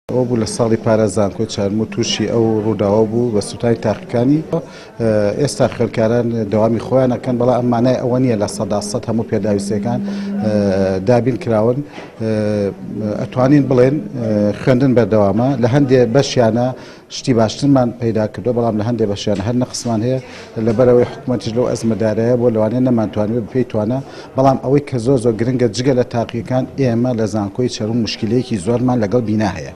ئەوە بوو لە ساڵی پارێزانکۆی چارمۆ تووشی ئەو ڕووداوە بوو بە سوتای تاقیەکانی ئێستا خوێندکاران دەوامی خۆیان ئەکەن بەڵام ئەم مانای ئەوە نییە لە 100% هەموو پێداویستەکان دابین کراون ئەتوانین بڵێن خوێندن بەردەوامە لە هەندێک بەشیانە شتی باشترمان پەیدا کردو بەڵام لە هەندێک بەشیانە هەر نەقسمان هەیە لەبەرەوەی حکوومەتیش لەو ئەزمەدارەیە بۆ لەوانەیە نەمانتوانێت بپێی توانە بەڵام ئەوەی کە زۆر گرنگە جگە لە تاقیەکان ئێمە لە زانکۆی چەڕوون مشکلەیەکی زۆرمان لەگەڵ بینا هەیە.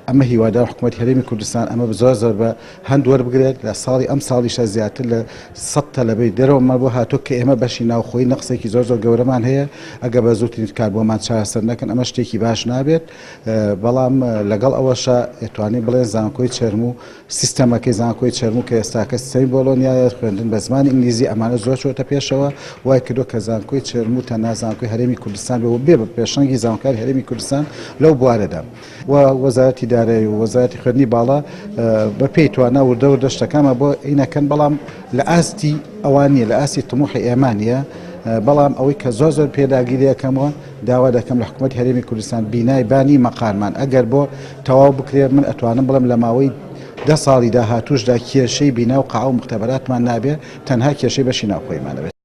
ئەمە هیوادار حکوومەت هەرێمی کوردستان ئەمە زۆر بە هەند وەربگرێت لە ساڵی ئەم ساڵیشە زیاتر لە 100 لەبەی دەرەوەمان بۆ هاتۆ کە ئێمە بەشی ناوخۆی نەقسێکی زۆر گەورەمان هەیە ئەگە بە زووترین کار بۆمان چارەسەر نەکەن ئەمە شتێکی باش نابێت بەڵام لەگەڵ ئەوەشە ئەتوانین بڵێن زانکۆی چەرموو سیستەمەکەی زانکۆی چەرموو کە ئێستاکە سەی بۆلۆنیایە خوێندن بە زمانی ئینگلیزی ئەمانە زۆر چۆتە پێشەوە وای کردو کە زانکۆی چەرموو تەنها زانکۆی هەرێمی کوردستان بێ بە پێشەنگی زانکۆی هەرێمی کوردستان لەو بوارەدا و وەزارەتی دارایی و وەزارەتی خوێندنی باڵا بە پێی توانە وردە شتەکانمە بۆ عینەکەن بەڵام لە ئاستی ئەوانیە لە ئاستی تموحی ئێمانە بەڵام ئەوەی کە زۆر پێداگیریەکەمەوە داوا دەکەم لە حکوومەت هەرێمی کوردستان بینای بانی مەقارمان ئەگەر بۆ تەواو بکرێت من ئەتوانم بڵم لە ماوەی 10 ساڵی داهاتووشدا کێشەی بینا و قاع و مختبەراتمان نابێت تەنها کێشەی بەشی ناوخۆیمانەوێت.